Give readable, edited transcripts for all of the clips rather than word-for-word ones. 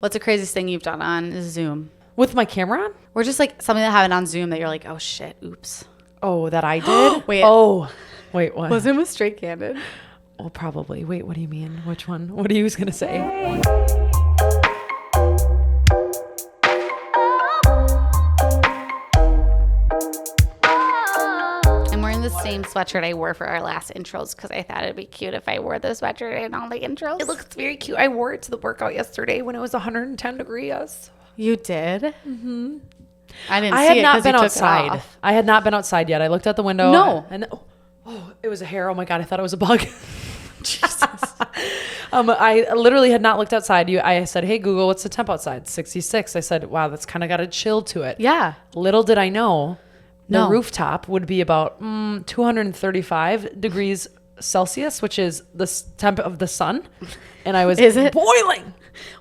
What's the craziest thing you've done on Zoom? With my camera on? Or just like something that happened on Zoom that you're like, oh shit, oops. Oh, that I did? Wait. Oh, wait, what? Was it with Straight Candid? Oh, probably. Wait, what do you mean? Which one? What are you going to say? I'm wearing the same sweatshirt I wore for our last intros because I thought it'd be cute if I wore the sweatshirt in all the intros. It looks very cute. I wore it to the workout yesterday when it was 110 degrees. You did? Mm-hmm. I didn't I see had it not 'cause you been took it outside. off. I had not been outside yet. I looked out the window. No. And it was a hair. Oh my God. I thought it was a bug. Jesus. I literally had not looked outside. I said, hey, Google, what's the temp outside? 66. I said, wow, that's kind of got a chill to it. Yeah. Little did I know the No. rooftop would be about 235 degrees Celsius, which is the temp of the sun. And I was Is it? boiling.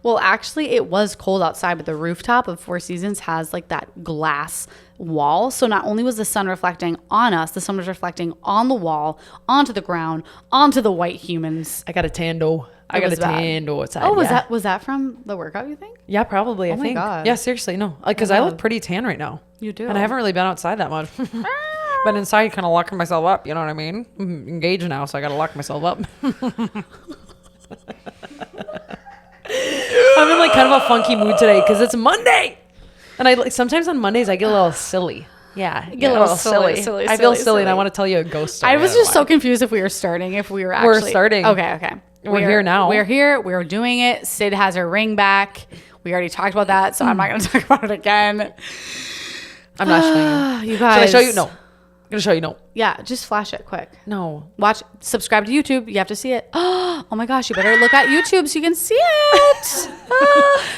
Well, actually, it was cold outside, but the rooftop of Four Seasons has like that glass wall. So not only was the sun reflecting on us, the sun was reflecting on the wall, onto the ground, onto the white humans. I got a tando. I got a tando outside. Oh, yeah. was that from the workout, you think? Yeah, probably. I my think. God. Yeah, seriously, no. Because I look pretty tan right now. You do. And I haven't really been outside that much. Been inside, kind of locking myself up. You know what I mean? I'm engaged now, so I got to lock myself up. I'm in like kind of a funky mood today because it's Monday, and I like sometimes on Mondays I get a little silly. Yeah, get a little silly. I feel silly, and I want to tell you a ghost story. I was just so confused if we were starting, if we were actually. We're starting. Okay. We're here now. We're here. We're doing it. Syd has her ring back. We already talked about that, so I'm not going to talk about it again. I'm not showing you. You guys. Should I show you? No. I'm going to show you. No. Yeah, just flash it quick. No. Watch, subscribe to YouTube. You have to see it. Oh my gosh, you better look at YouTube so you can see it.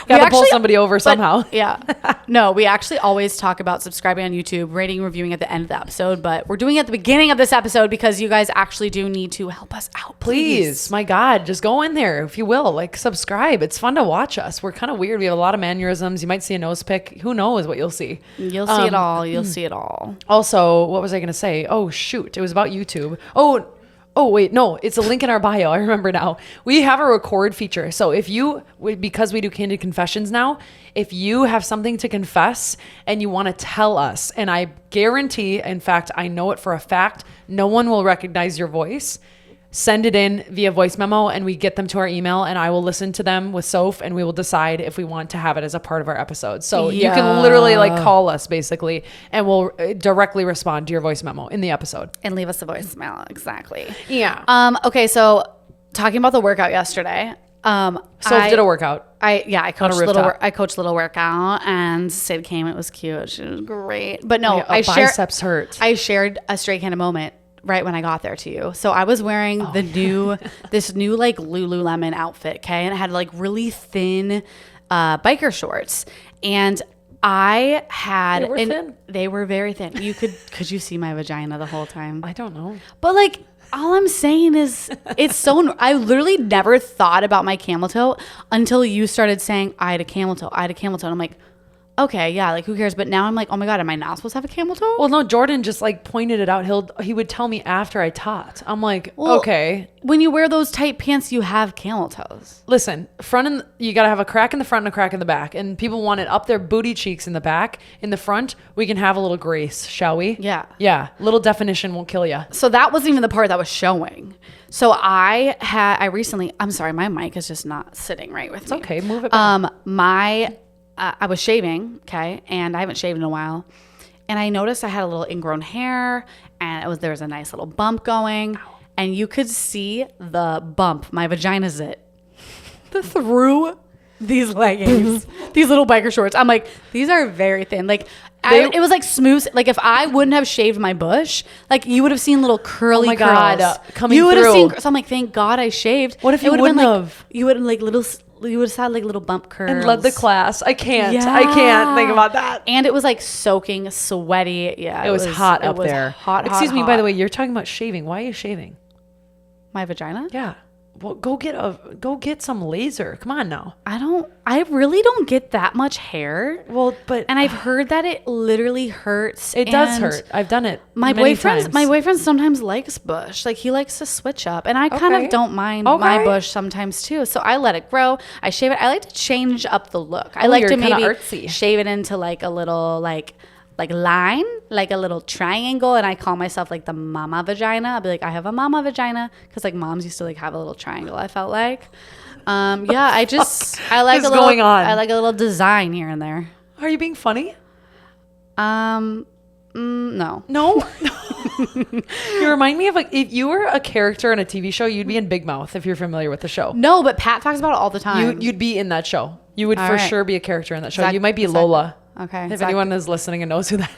Got to pull somebody over somehow. Yeah. No, we actually always talk about subscribing on YouTube, rating, reviewing at the end of the episode, but we're doing it at the beginning of this episode because you guys actually do need to help us out. Please. My God, just go in there if you will. Like, subscribe. It's fun to watch us. We're kind of weird. We have a lot of mannerisms. You might see a nose pick. Who knows what you'll see. You'll see it all. You'll see it all. Also, what was I going to say? Oh, shoot. It was about YouTube. Oh, wait, no, it's a link in our bio. I remember now. We have a record feature. So because we do Candid Confessions now, if you have something to confess and you want to tell us, and I guarantee, in fact, I know it for a fact, no one will recognize your voice. Send it in via voice memo and we get them to our email and I will listen to them with Soph and we will decide if we want to have it as a part of our episode. So you can literally like call us basically and we'll directly respond to your voice memo in the episode. And leave us a voicemail. Exactly. Yeah. Okay. So talking about the workout yesterday, Soph did a workout. I coached little workout and Syd came. It was cute. She was great. But no, biceps hurt. I shared a Straight Candid moment right when I got there to you. So I was wearing this new like Lululemon outfit, okay? And it had like really thin biker shorts. And I had thin? They were very thin. Could you see my vagina the whole time? I don't know. But like all I'm saying is it's so I literally never thought about my camel toe until you started saying I had a camel toe. And I'm like, okay, yeah, like who cares? But now I'm like, oh my God, am I not supposed to have a camel toe? Well, no, Jordan just like pointed it out. He would tell me after I taught. I'm like, okay. When you wear those tight pants, you have camel toes. Listen, you got to have a crack in the front and a crack in the back. And people want it up their booty cheeks in the back. In the front, we can have a little grace, shall we? Yeah. Yeah. Little definition won't kill you. So that wasn't even the part that was showing. So I'm sorry, my mic is just not sitting right with me. It's okay. Move it back. I was shaving, okay, and I haven't shaved in a while, and I noticed I had a little ingrown hair, and there was a nice little bump going, and you could see the bump, my vagina zit, through these leggings, these little biker shorts. I'm like, these are very thin. Like, it was like smooth. Like, if I wouldn't have shaved my bush, like, you would have seen little curly curls. God, coming you would have through. seen. So I'm like, thank God I shaved. What if you wouldn't have? You would have like little. You would have had like little bump curls. And led the class. I can't think about that. And it was like soaking, sweaty. Yeah. It was hot up there. Hot. Excuse me, by the way, you're talking about shaving. Why are you shaving? My vagina? Yeah. Well, go get some laser. Come on now. I really don't get that much hair. Well, but and I've heard that it literally hurts. It does hurt. I've done it. My boyfriend sometimes likes bush. Like he likes to switch up, and I kind of don't mind my bush sometimes too. So I let it grow. I shave it. I like to change up the look. I like to maybe artsy. Shave it into like a little like line, like a little triangle, and I call myself like the mama vagina. I'll be like, I have a mama vagina, because like moms used to like have a little triangle. I felt like, I like I like a little design here and there. Are you being funny? No. You remind me of like if you were a character in a TV show, you'd be in Big Mouth. If you're familiar with the show. No, but Pat talks about it all the time. You'd be in that show. You would for sure be a character in that show. You might be Lola. Okay. If anyone is listening and knows who that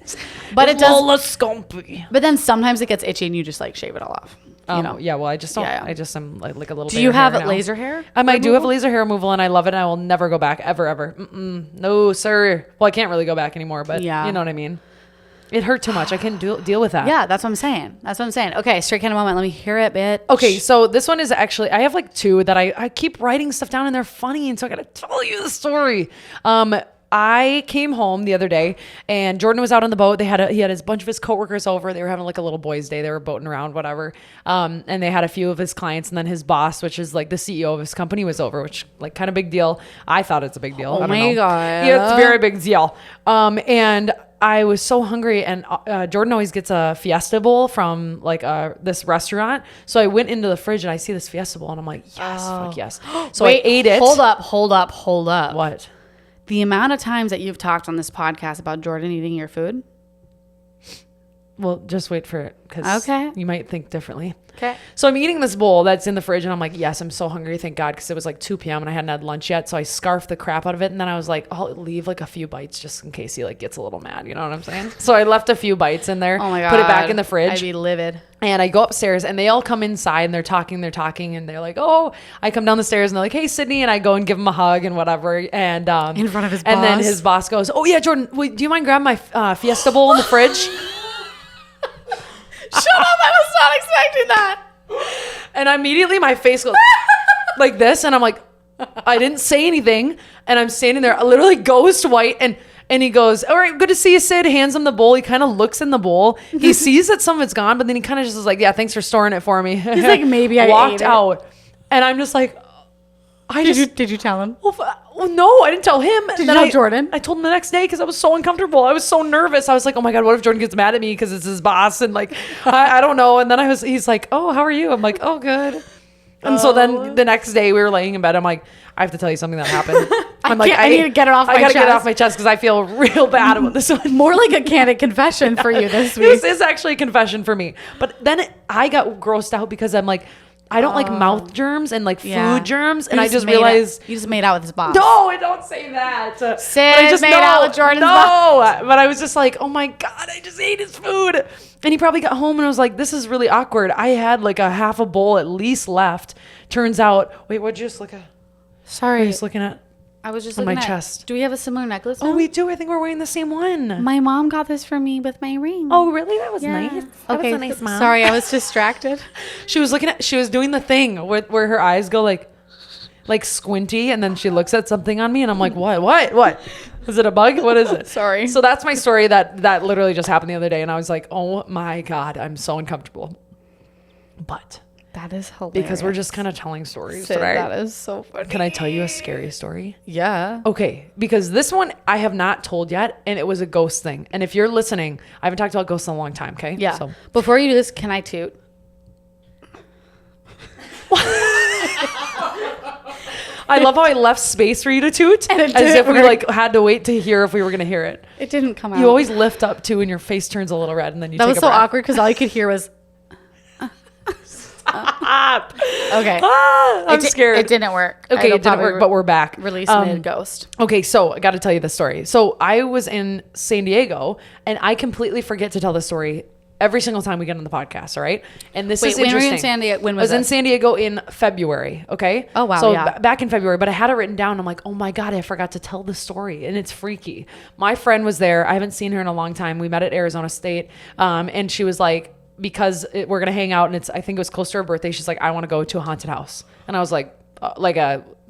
is. But it does. Lola Scumpy. But then sometimes it gets itchy and you just like shave it all off. You know? Yeah, well, I just don't. Yeah. I just am like a little. Do you have laser hair? I do have laser hair removal, and I love it. And I will never go back ever. No, sir. Well, I can't really go back anymore, but you know what I mean. It hurt too much. I couldn't deal with that. Yeah, that's what I'm saying. Okay, straight kind of moment. Let me hear it, bitch. Okay, so this one is actually, I have like two that I keep writing stuff down and they're funny. And so I got to tell you the story. I came home the other day and Jordan was out on the boat. He had his bunch of his coworkers over. They were having like a little boys' day. They were boating around, whatever. And they had a few of his clients, and then his boss, which is like the CEO of his company, was over, which like kind of big deal. I thought it's a big deal. Oh my God. Yeah, it's a very big deal. And I was so hungry, and Jordan always gets a Fiesta bowl from like this restaurant. So I went into the fridge and I see this Fiesta bowl and I'm like, yes, fuck yes. So I ate it. Hold up. What? The amount of times that you've talked on this podcast about Jordan eating your food. Well, just wait for it, because you might think differently. Okay. So I'm eating this bowl that's in the fridge, and I'm like, yes, I'm so hungry, thank God, because it was like 2 p.m. and I hadn't had lunch yet. So I scarfed the crap out of it, and then I was like, I'll leave like a few bites just in case he like gets a little mad. You know what I'm saying? So I left a few bites in there. Oh my God. Put it back in the fridge. I'd be livid. And I go upstairs, and they all come inside, and they're talking, and they're like, oh, I come down the stairs, and they're like, hey, Sydney, and I go and give him a hug and whatever. And in front of his boss. And then his boss goes, oh yeah, Jordan, wait, do you mind grabbing my Fiesta bowl in the fridge? Shut up, I was not expecting that. And immediately my face goes like this, and I'm like, I didn't say anything, and I'm standing there literally ghost white, and he goes, all right, good to see you, Sid. Hands him the bowl. He kind of looks in the bowl. He sees that some of it's gone, but then he kind of just is like, yeah, thanks for storing it for me. He's like, maybe I walked ate it. out, and I'm just like, Did you tell him? Well, no, I didn't tell him. Did you tell Jordan? I told him the next day because I was so uncomfortable. I was so nervous. I was like, oh my God, what if Jordan gets mad at me because it's his boss? And like, I don't know. And then he's like, oh, how are you? I'm like, oh, good. And so then the next day we were laying in bed. I'm like, I have to tell you something that happened. I'm like, I need to get it off my chest. I got to get it off my chest because I feel real bad about this one. More like a candid confession for you this week. This is actually a confession for me. But then I got grossed out because I'm like, I don't like mouth germs and like food germs. And I just realized. You just made out with his boss. No, I don't say that. Sid I just made out with Jordan's boss. No, but I was just like, oh my God, I just ate his food. And he probably got home and was like, this is really awkward. I had like a half a bowl at least left. Turns out, wait, what'd you just look at? Sorry. What are you just looking at? I was just on looking my at, chest. Do we have a similar necklace now? Oh, we do. I think we're wearing the same one. My mom got this for me with my ring. Oh, really? That was nice. That was a nice mom. Sorry, I was distracted. She was doing the thing where her eyes go like squinty, and then she looks at something on me, and I'm like, what? Is it a bug? What is it? Sorry. So that's my story that literally just happened the other day, and I was like, oh my God, I'm so uncomfortable. But that is hilarious. Because we're just kind of telling stories, Sid, right? That is so funny. Can I tell you a scary story? Yeah. Okay, because this one I have not told yet, and it was a ghost thing. And if you're listening, I haven't talked about ghosts in a long time, okay? Yeah. So before you do this, can I toot? I love how I left space for you to toot, as if we like had to wait to hear if we were going to hear it. It didn't come out. You always lift up too, and your face turns a little red, and then you that take was a so breath. awkward because all you could hear was okay. I'm scared. It didn't work. Okay, it didn't work, but we're back. Release mid ghost. Okay, so I got to tell you the story. So I was in San Diego, and I completely forget to tell the story every single time we get on the podcast. All right, and this is when interesting. Were you in San Diego? When was I was in San Diego in February. Okay. Oh wow. So yeah. Back in February, but I had it written down. I'm like, oh my God, I forgot to tell the story, and it's freaky. My friend was there. I haven't seen her in a long time. We met at Arizona State, and she was like, we're going to hang out and I think it was close to her birthday. She's like, I want to go to a haunted house. And I was like,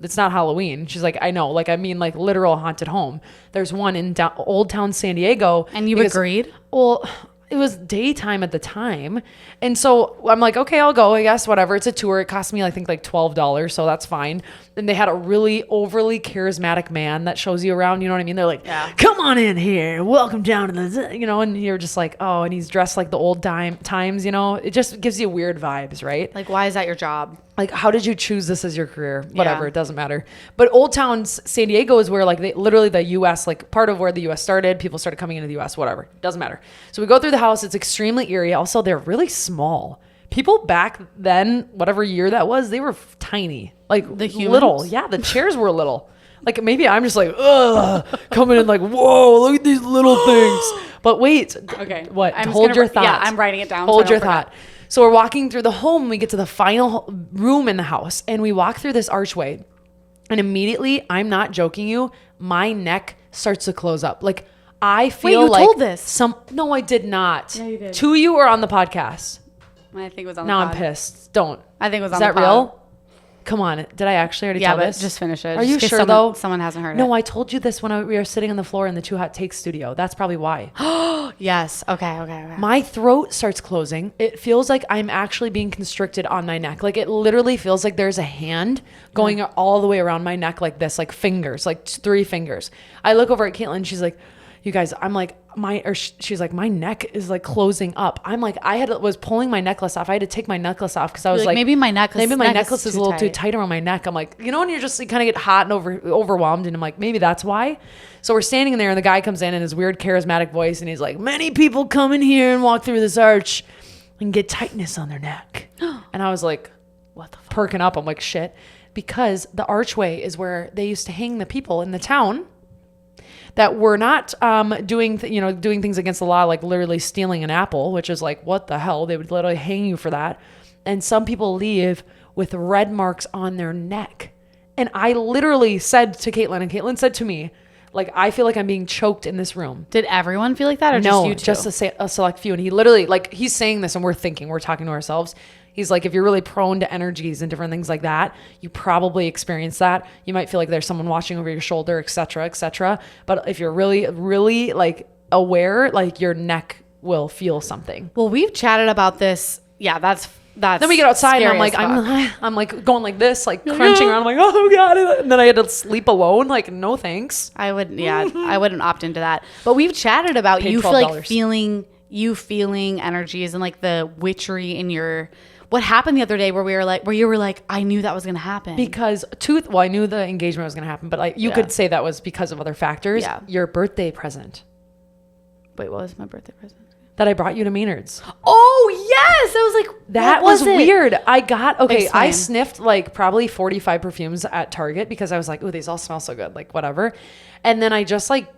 it's not Halloween. She's like, I know. Like, I mean, like literal haunted home. There's one in Old Town San Diego. And you agreed? Well, it was daytime at the time. And so I'm like, okay, I'll go, I guess, whatever. It's a tour. It cost me, I think, like $12. So that's fine. And they had a really overly charismatic man that shows you around. You know what I mean? They're like, come on in here. Welcome down to the, and you're just like, oh, and he's dressed like the old times, It just gives you weird vibes, right? Like, why is that your job? Like, how did you choose this as your career? Whatever, it doesn't matter. But Old Town San Diego is where, like, literally the U.S., like, part of where the U.S. started. People started coming into the U.S., whatever. Doesn't matter. So we go through the house. It's extremely eerie. Also, they're really small. People back then, whatever year that was, they were tiny. Like, little. Yeah, the chairs were little. Like, maybe I'm just like, ugh, coming in like, whoa, look at these little things. But wait. Okay. What? Hold your thought. Yeah, I'm writing it down. Hold your thought. So we're walking through the home. We get to the final room in the house, and we walk through this archway. And immediately, I'm not joking you, my neck starts to close up. Like, I feel Wait, you like told this? No, I did not. Yeah, you did. To you or on the podcast? I think it was on the Now pod. I'm pissed. Don't. I think it was Is on the that pod. real? Come on. Did I actually already tell this? Yeah, but just finish it. Are you Just in sure case though? Someone hasn't heard it. No, I told you this when we were sitting on the floor in the Too Hot Take studio. That's probably why. Yes. Okay. My throat starts closing. It feels like I'm actually being constricted on my neck. Like, it literally feels like there's a hand going all the way around my neck like this, like fingers, like 3 fingers. I look over at Caitlin. She's like, you guys, I'm like, she's like, my neck is like closing up. I'm like, was pulling my necklace off. I had to take my necklace off because I was like, maybe my necklace is a little too tight around my neck. I'm like, when you're just, you kind of get hot and overwhelmed. And I'm like, maybe that's why. So we're standing there and the guy comes in his weird charismatic voice. And he's like, many people come in here and walk through this arch and get tightness on their neck. And I was like, what the fuck? Perking up. I'm like, shit. Because the archway is where they used to hang the people in the town that were not doing things against the law, like literally stealing an apple, which is like, what the hell? They would literally hang you for that. And some people leave with red marks on their neck. And I literally said to Caitlin, and Caitlin said to me, like, I feel like I'm being choked in this room. Did everyone feel like that, or just you two? Just a select few. And he literally, like, he's saying this and we're talking to ourselves. He's like, if you're really prone to energies and different things like that, you probably experience that. You might feel like there's someone watching over your shoulder, et cetera, et cetera. But if you're really, really like aware, like your neck will feel something. Well, we've chatted about this. Yeah, that's. Then we get outside and I'm like going like this, like crunching around. I'm like, oh God. And then I had to sleep alone. Like, no thanks. I wouldn't opt into that. But we've chatted about you feeling energies and like the witchery in your. What happened the other day where you were like, I knew that was going to happen. Because I knew the engagement was going to happen, but like you could say that was because of other factors. Yeah. Your birthday present. Wait, what was my birthday present? That I brought you to Maynard's. Oh, yes. I was like, that was weird. Explain. I sniffed like probably 45 perfumes at Target because I was like, ooh, these all smell so good. Like, whatever. And then I just like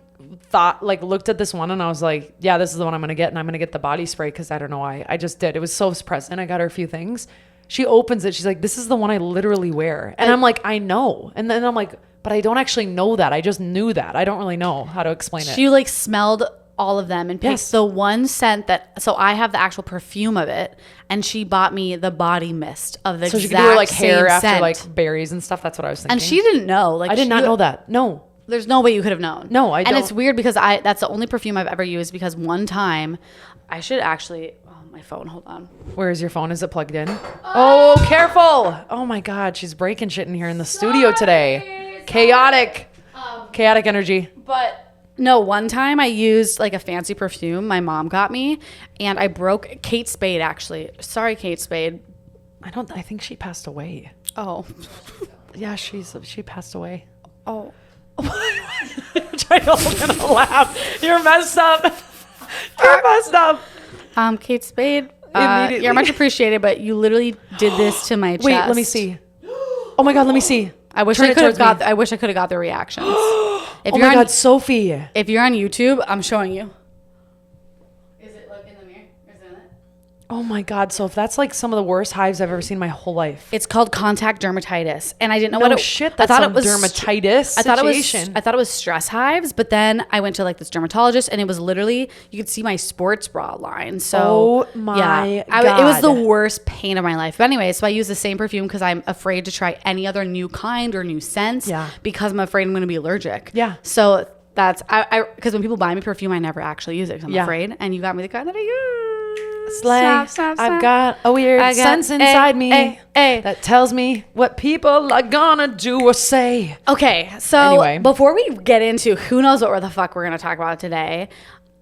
looked at this one and I was like, yeah, this is the one I'm going to get. And I'm going to get the body spray because I don't know why. I just did. It was so present. I got her a few things. She opens it. She's like, this is the one I literally wear. And I'm like, I know. And then I'm like, but I don't actually know that. I just knew that. I don't really know how to explain it. She like smelled all of them and picked the one scent so I have the actual perfume of it, and she bought me the body mist of the exact same scent. So she could do like hair after like berries and stuff. That's what I was thinking. And she didn't know. Like, I did not know that. No. There's no way you could have known. No, I don't. And it's weird because that's the only perfume I've ever used, because one time I should actually, my phone, hold on. Where is your phone? Is it plugged in? Oh, careful. Oh my God. She's breaking shit in here in the studio today. Chaotic energy. But no, one time I used like a fancy perfume my mom got me, and I broke Kate Spade, actually. Sorry, Kate Spade. I think she passed away. Oh. Yeah, she passed away. Oh. I'm trying to laugh. You're messed up. Kate Spade, you're much appreciated, but you literally did this to my chest. Wait, let me see. Oh my God, let me see. I wish I could have got the reactions. Oh my God, Sophie. If you're on YouTube, I'm showing you. Is it like in the mirror? Is it in it? Oh my God. So if that's like some of the worst hives I've ever seen in my whole life. It's called contact dermatitis, and I didn't know No what it. shit. That's some dermatitis situation. I thought it was stress hives, but then I went to like this dermatologist, and it was literally you could see my sports bra line. So oh my God. it was the worst pain of my life. But anyway, so I use the same perfume because I'm afraid to try any other new kind or new scents. Yeah. Because I'm afraid I'm going to be allergic. Yeah. So that's because when people buy me perfume, I never actually use it because I'm afraid. And you got me the kind that I use. Slay. I've got a weird sense inside me that tells me what people are gonna do or say. Okay, so anyway, before we get into who knows what the fuck we're gonna talk about today,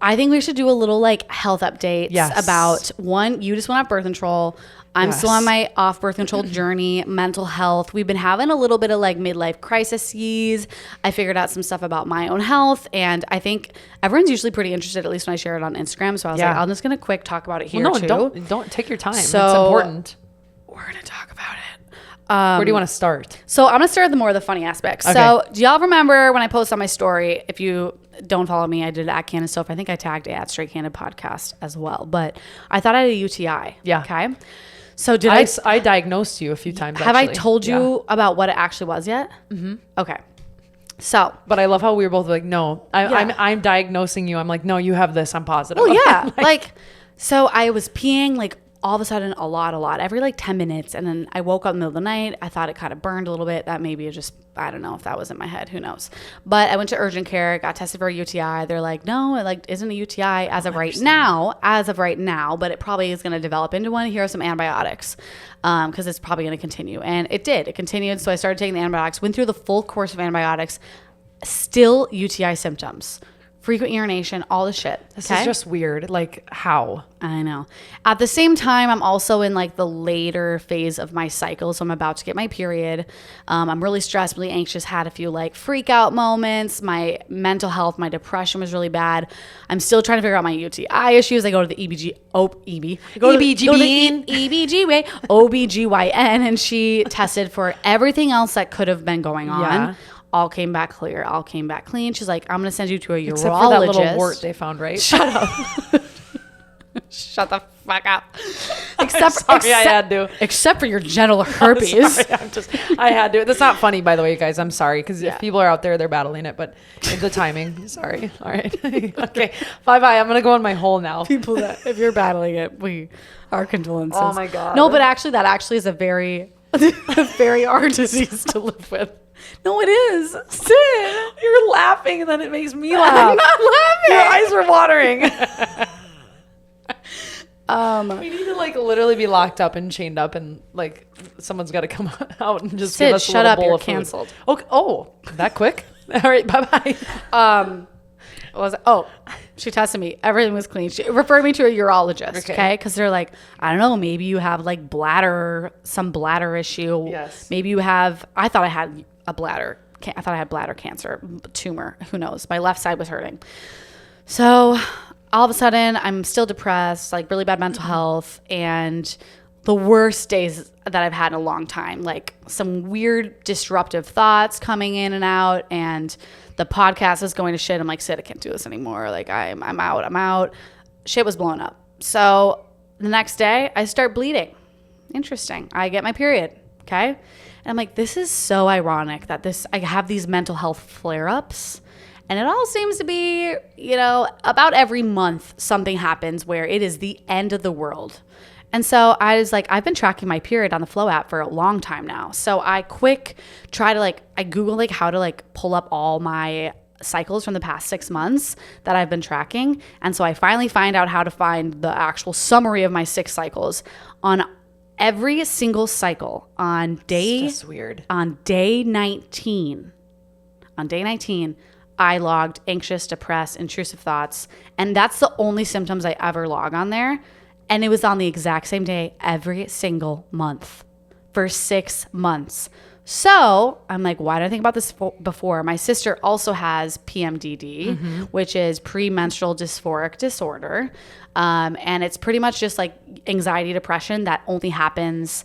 I think we should do a little like health updates about one. You just went off birth control. I'm still on my off birth control journey, mental health. We've been having a little bit of like midlife crises. I figured out some stuff about my own health, and I think everyone's usually pretty interested, at least when I share it on Instagram. So I was like, I'm just going to quick talk about it here too. Don't take your time. So it's important. We're going to talk about it. Where do you want to start? So I'm going to start with more of the funny aspects. Okay. So do y'all remember when I posted on my story, if you don't follow me, I did it at Candid Soph. I think I tagged it at Straight Candid Podcast as well. But I thought I had a UTI. Yeah. Okay. So did I diagnosed you a few times. Have I told you about what it actually was yet? Mm-hmm. Okay. So, but I love how we were both like, no, I'm diagnosing you. I'm like, no, you have this. I'm positive. Oh yeah. So I was peeing like all of a sudden a lot every like 10 minutes. And then I woke up in the middle of the night. I thought it kind of burned a little bit. That maybe it just, I don't know if that was in my head, who knows. But I went to urgent care, got tested for a UTI. They're like, no, it like isn't a UTI as of right now, but it probably is going to develop into one. Here are some antibiotics because it's probably going to continue. And it did. It continued. So I started taking the antibiotics, went through the full course of antibiotics, still UTI symptoms. Frequent urination, all the shit. This is just weird. Like, how? I know. At the same time, I'm also in like the later phase of my cycle. So I'm about to get my period. I'm really stressed, really anxious, had a few like freak out moments. My mental health, my depression was really bad. I'm still trying to figure out my UTI issues. I go to the OBGYN, and she tested for everything else that could have been going on. Yeah. All came back clear. All came back clean. She's like, I'm going to send you to a urologist. Except for that little wart they found, right? Shut up. Shut the fuck up. I had to. Except for your genital herpes. I had to. That's not funny, by the way, guys. I'm sorry. Because if people are out there, they're battling it. But the timing. Sorry. All right. Okay. Bye-bye. I'm going to go in my hole now. People that, if you're battling it, our condolences. Oh, my God. No, but actually, that actually is a very, very hard disease to live with. No, it is. Syd, you're laughing and then it makes me laugh. I'm not laughing. Your eyes were watering. We need to like literally be locked up and chained up and like someone's got to come out and just Syd, give us shut a up. bowl You're of canceled. Okay. Oh, that quick? All right. Bye-bye. She tested me. Everything was clean. She referred me to a urologist. Okay. Because they're like, I don't know, maybe you have like some bladder issue. Yes. Maybe you have, I thought I had bladder cancer, tumor. Who knows? My left side was hurting. So all of a sudden I'm still depressed, like really bad mental health, and the worst days that I've had in a long time, like some weird disruptive thoughts coming in and out, and the podcast is going to shit. I'm like, Syd, I can't do this anymore. Like I'm out. Shit was blowing up. So the next day I start bleeding. Interesting. I get my period. Okay. And I'm like, this is so ironic that I have these mental health flare-ups, and it all seems to be, about every month something happens where it is the end of the world. And so I was like, I've been tracking my period on the Flow app for a long time now. So I I Google how to pull up all my cycles from the past 6 months that I've been tracking. And so I finally find out how to find the actual summary of my 6 cycles on every single cycle on day 19. On day 19, I logged anxious, depressed, intrusive thoughts. And that's the only symptoms I ever log on there. And it was on the exact same day every single month for 6 months. So I'm like, why didn't I think about this before? My sister also has PMDD, which is premenstrual dysphoric disorder. And it's pretty much just like anxiety, depression that only happens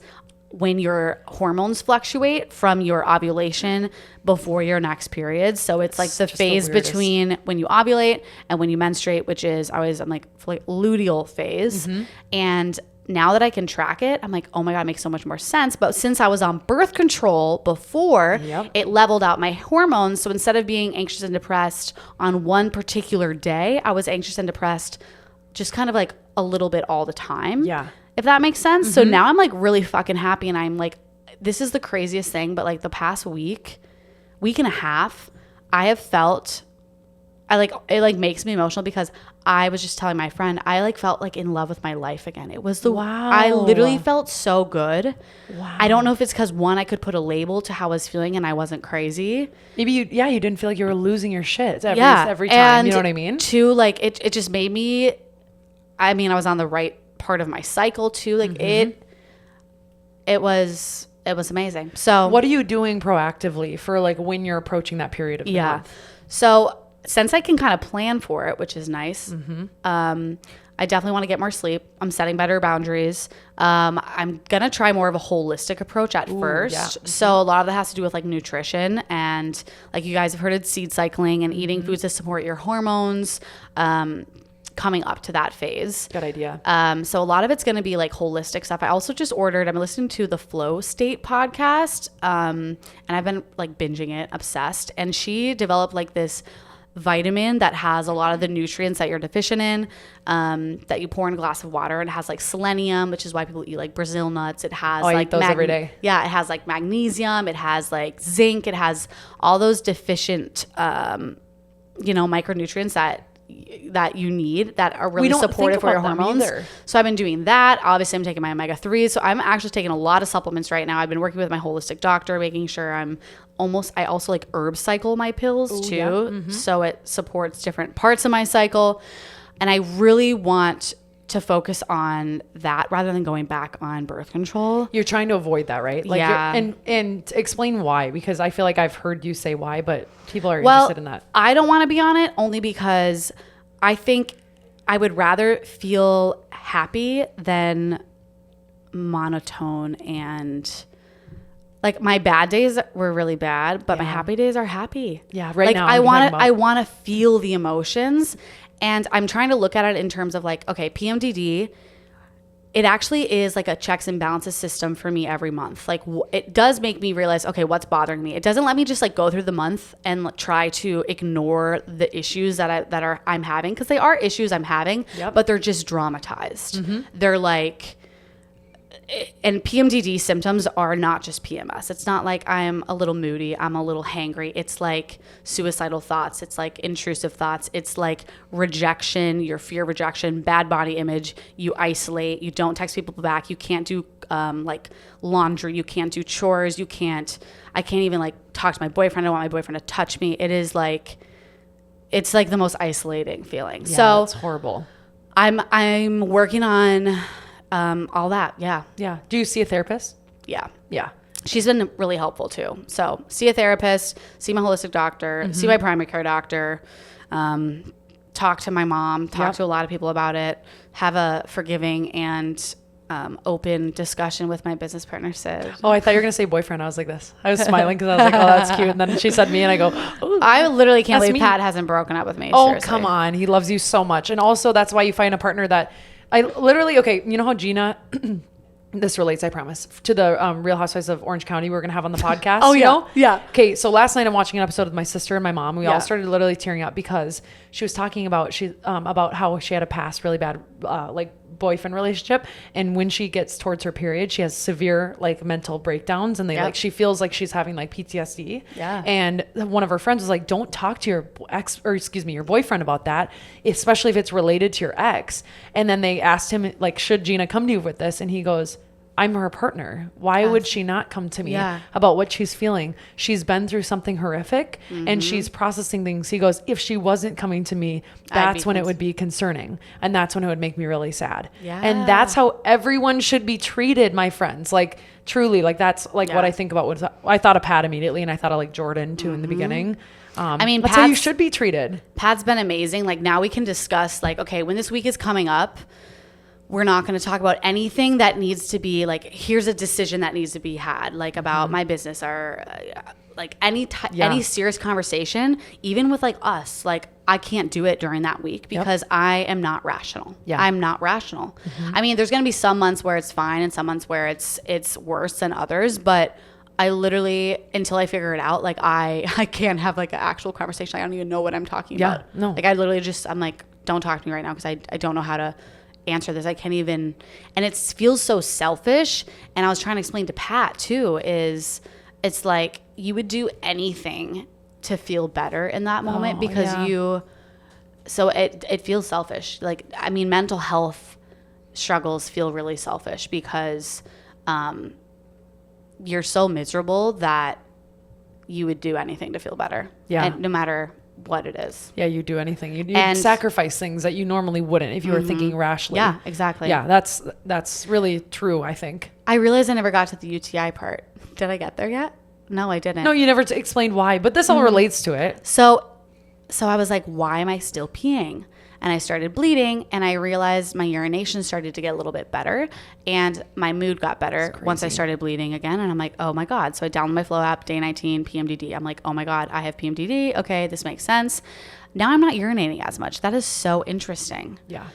when your hormones fluctuate from your ovulation before your next period. So it's like the phase between when you ovulate and when you menstruate, which is I'm like luteal phase. And now that I can track it, I'm like, oh my God, it makes so much more sense. But since I was on birth control before, it leveled out my hormones. So instead of being anxious and depressed on one particular day, I was anxious and depressed just kind of like a little bit all the time. Yeah. If that makes sense. So now I'm like really fucking happy, and I'm like, this is the craziest thing. But like the past week and a half, I have felt, it like makes me emotional because I was just telling my friend, I like felt like in love with my life again. It was I literally felt so good. Wow. I don't know if it's because one, I could put a label to how I was feeling and I wasn't crazy. Maybe you didn't feel like you were losing your shit every time. And you know what I mean? Two, like it just made me, I was on the right part of my cycle too. Like it was amazing. So what are you doing proactively for like when you're approaching that period of the month? So since I can kind of plan for it, which is nice, I definitely want to get more sleep. I'm setting better boundaries. I'm going to try more of a holistic approach at first. Yeah. So a lot of that has to do with like nutrition, and like you guys have heard of seed cycling and eating foods to support your hormones. Coming up to that phase. Good idea. So a lot of it's going to be like holistic stuff. I also just I'm listening to the Flow State podcast, and I've been like binging it, obsessed. And she developed like this vitamin that has a lot of the nutrients that you're deficient in, that you pour in a glass of water. And it has like selenium, which is why people eat like Brazil nuts. It has I eat those every day. Yeah, it has like magnesium. It has like zinc. It has all those deficient, micronutrients that you need that are really supportive for your hormones. So I've been doing that. Obviously, I'm taking my omega-3s. So I'm actually taking a lot of supplements right now. I've been working with my holistic doctor, making sure I also like herb cycle my pills too. Yeah. So it supports different parts of my cycle. And I really want to focus on that rather than going back on birth control. You're trying to avoid that, right? Like and explain why, because I feel like I've heard you say why, but people are interested in that. I don't want to be on it only because I think I would rather feel happy than monotone, and like my bad days were really bad, but my happy days are happy. Yeah, right. Like now I want to feel the emotions. And I'm trying to look at it in terms of like, okay, PMDD, it actually is like a checks and balances system for me every month. Like it does make me realize, okay, what's bothering me? It doesn't let me just like go through the month and try to ignore the issues that I'm having, because they are issues I'm having, but they're just dramatized. They're like, and PMDD symptoms are not just PMS. It's not like I'm a little moody, I'm a little hangry. It's like suicidal thoughts. It's like intrusive thoughts. It's like rejection, your fear of rejection, bad body image. You isolate. You don't text people back. You can't do like laundry. You can't do chores. I can't even like talk to my boyfriend. I don't want my boyfriend to touch me. It's like the most isolating feeling. Yeah, so it's horrible. I'm working on all that. Yeah. Yeah. Do you see a therapist? Yeah. Yeah. She's been really helpful too. So see a therapist, see my holistic doctor, see my primary care doctor, talk to my mom, talk to a lot of people about it, have a forgiving and open discussion with my business partner, Syd. Oh, I thought you were going to say boyfriend. I was like this. I was smiling because I was like, oh, that's cute. And then she said me and I go, oh, I literally can't believe Pat hasn't broken up with me. Oh, seriously. Come on. He loves you so much. And also that's why you find a partner that I literally, okay, you know how Gina, this relates, I promise, to the Real Housewives of Orange County we're going to have on the podcast. Oh, you know? Yeah. Okay, so last night I'm watching an episode with my sister and my mom. We all started literally tearing up because she was talking about about how she had a past really bad like boyfriend relationship, and when she gets towards her period, she has severe like mental breakdowns, and like she feels like she's having like PTSD. Yeah. And one of her friends was like, "Don't talk to your boyfriend about that, especially if it's related to your ex." And then they asked him like, "Should Gina come to you with this?" And he goes, I'm her partner. Why would she not come to me about what she's feeling? She's been through something horrific and she's processing things. He goes, if she wasn't coming to me, that's when it would be concerning. And that's when it would make me really sad. Yeah. And that's how everyone should be treated, my friends. Like truly, like that's like what I think about. I thought of Pat immediately, and I thought of like Jordan too in the beginning. I mean, that's how you should be treated. Pat's been amazing. Like now we can discuss like, okay, when this week is coming up, we're not going to talk about anything that needs to be like, here's a decision that needs to be had, like about my business or like any serious conversation, even with like us, like I can't do it during that week because I am not rational. I'm not rational. I mean, there's going to be some months where it's fine and some months where it's worse than others, but I literally, until I figure it out, like I can't have like an actual conversation. I don't even know what I'm talking about. No. Like I literally I'm like, don't talk to me right now because I don't know how to answer this. I can't even, and it feels so selfish. And I was trying to explain to Pat too, it's like you would do anything to feel better in that moment because so it feels selfish. Like, I mean, mental health struggles feel really selfish because you're so miserable that you would do anything to feel better. Yeah. And no matter what it is. Yeah, you do anything. You'd sacrifice things that you normally wouldn't if you were thinking rationally. Yeah, exactly. Yeah, that's really true, I think. I realized I never got to the UTI part. Did I get there yet? No, I didn't. No, you never explained why, but this all relates to it. So I was like, why am I still peeing? And I started bleeding, and I realized my urination started to get a little bit better, and my mood got better once I started bleeding again. And I'm like, oh my God. So I downloaded my Flow app, day 19, PMDD. I'm like, oh my God, I have PMDD. Okay, this makes sense. Now I'm not urinating as much. That is so interesting. Yeah.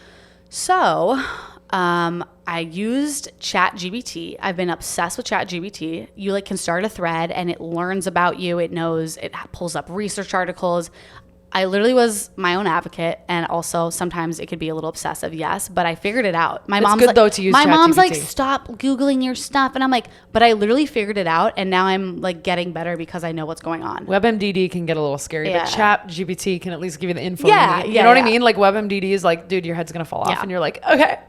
So I used ChatGPT. I've been obsessed with ChatGPT. You like can start a thread, and it learns about you. It knows, it pulls up research articles. I literally was my own advocate, and also sometimes it could be a little obsessive, yes, but I figured it out. My mom's like, stop Googling your stuff. And I'm like, but I literally figured it out, and now I'm like getting better because I know what's going on. WebMDD can get a little scary, but ChatGPT can at least give you the info. You know what I mean? Like WebMDD is like, dude, your head's going to fall off, and you're like, okay,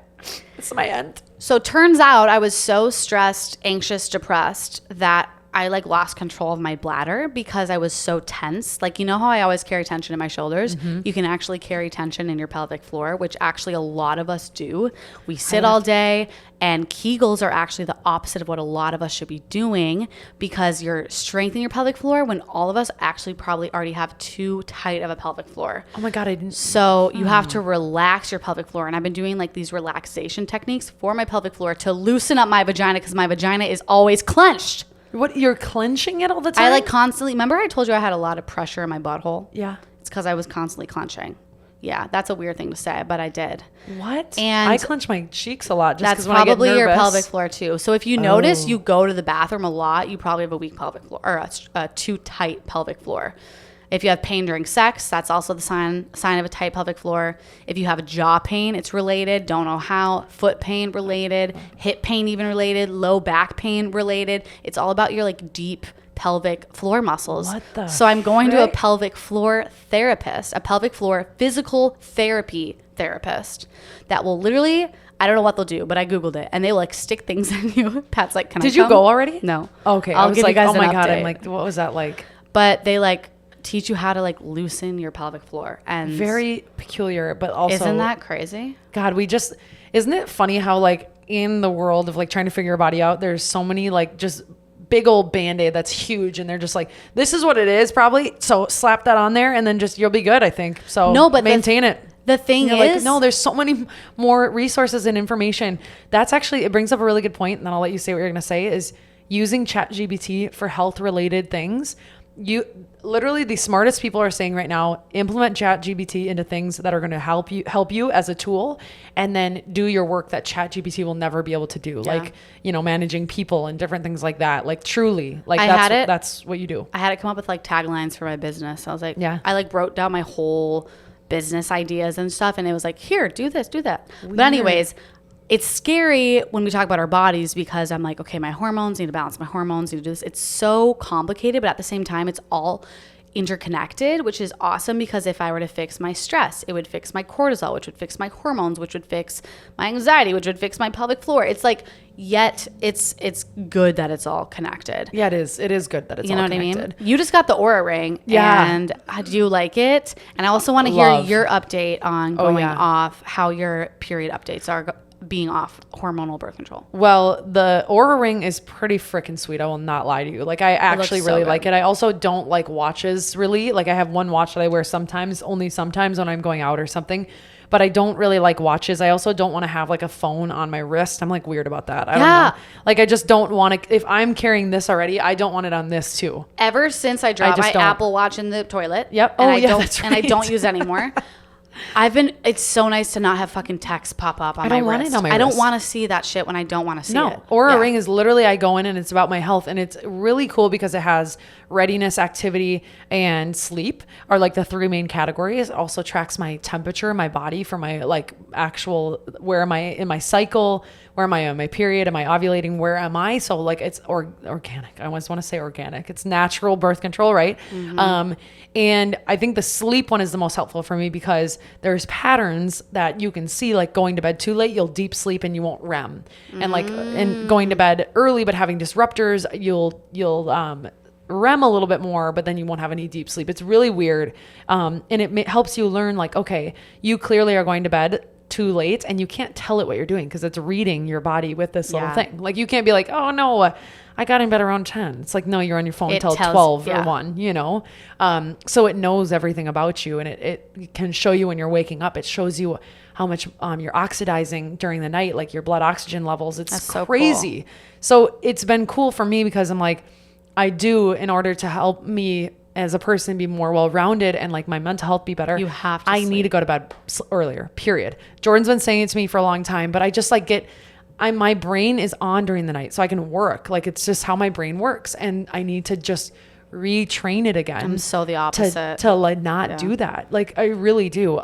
it's my end. So turns out I was so stressed, anxious, depressed that I like lost control of my bladder because I was so tense. Like, you know how I always carry tension in my shoulders? You can actually carry tension in your pelvic floor, which actually a lot of us do. We sit all day, and Kegels are actually the opposite of what a lot of us should be doing because you're strengthening your pelvic floor when all of us actually probably already have too tight of a pelvic floor. Oh my God, I didn't. So you have to relax your pelvic floor. And I've been doing like these relaxation techniques for my pelvic floor to loosen up my vagina because my vagina is always clenched. What, you're clenching it all the time? I like constantly, remember I told you I had a lot of pressure in my butthole? Yeah. It's because I was constantly clenching. Yeah, that's a weird thing to say, but I did. What? And I clench my cheeks a lot just because when I get nervous. That's probably your pelvic floor too. So if you notice you go to the bathroom a lot, you probably have a weak pelvic floor or a too tight pelvic floor. If you have pain during sex, that's also the sign of a tight pelvic floor. If you have a jaw pain, it's related. Don't know how. Foot pain related. Hip pain even related. Low back pain related. It's all about your like deep pelvic floor muscles. So I'm going to a pelvic floor therapist, a pelvic floor physical therapy therapist that will literally, I don't know what they'll do, but I Googled it, and they like stick things in you. Pat's like, can I come? Did you go already? No. Okay. I was like, oh my God. I'm like, what was that like? But they like teach you how to like loosen your pelvic floor, and very peculiar, but also isn't that crazy? God, isn't it funny how like in the world of like trying to figure your body out, there's so many like just big old Band-Aid that's huge, and they're just like, this is what it is probably, so slap that on there and then just you'll be good, I think. So no, but maintain it. The thing is, like, no, there's so many more resources and information. That's actually, it brings up a really good point, and then I'll let you say what you're gonna say, is using ChatGPT for health related things. You literally, the smartest people are saying right now, implement ChatGPT into things that are going to help you as a tool, and then do your work that ChatGPT will never be able to do. Yeah. Like, you know, managing people and different things like that. Like truly, like that's what you do. I had to come up with like taglines for my business. I was like, I like wrote down my whole business ideas and stuff, and it was like, here, do this, do that. Weird. But anyways, it's scary when we talk about our bodies because I'm like, okay, my hormones need to balance. My hormones need to do this. It's so complicated, but at the same time, it's all interconnected, which is awesome because if I were to fix my stress, it would fix my cortisol, which would fix my hormones, which would fix my anxiety, which would fix my pelvic floor. It's like, yet it's good that it's all connected. Yeah, it is. It is good that it's all connected. You know what I mean? You just got the Oura ring. Yeah. And do you like it? And I also want to hear your update on going off, how your period updates are being off hormonal birth control? Well, the Oura ring is pretty freaking sweet. I will not lie to you. Like, I actually really like it. I also don't like watches really. Like, I have one watch that I wear sometimes, only sometimes when I'm going out or something. But I don't really like watches. I also don't want to have like a phone on my wrist. I'm like weird about that. I don't know. Like, I just don't want to. If I'm carrying this already, I don't want it on this too. Ever since I dropped my Apple Watch in the toilet. Yep. And and I don't use it anymore. It's so nice to not have fucking text pop up on my wrist. I don't want it on my wrist. I don't want to see that shit when I don't want to see it. Oura Ring is literally, I go in and it's about my health, and it's really cool because it has readiness, activity, and sleep are like the three main categories. It also tracks my temperature, my body for my like actual, where am I in my cycle? Where am I on my period? Am I ovulating? Where am I? So like it's organic. I always want to say organic. It's natural birth control, right? Mm-hmm. And I think the sleep one is the most helpful for me because there's patterns that you can see, like going to bed too late, you'll deep sleep and you won't REM. And like, and going to bed early, but having disruptors, you'll REM a little bit more, but then you won't have any deep sleep. It's really weird. And it helps you learn like, okay, you clearly are going to bed too late and you can't tell it what you're doing because it's reading your body with this little thing. Like you can't be like, oh no, I got in bed around 10. It's like, no, you're on your phone until 12 or 1, you know? So it knows everything about you, and it can show you when you're waking up. It shows you how much you're oxidizing during the night, like your blood oxygen levels. It's so crazy. Cool. So it's been cool for me because I'm like, I do, in order to help me as a person be more well-rounded and like my mental health be better, you have to need to go to bed earlier, period. Jordan's been saying it to me for a long time, but I just like my brain is on during the night so I can work. Like it's just how my brain works, and I need to just retrain it again. I'm so the opposite. To like not do that. Like I really do.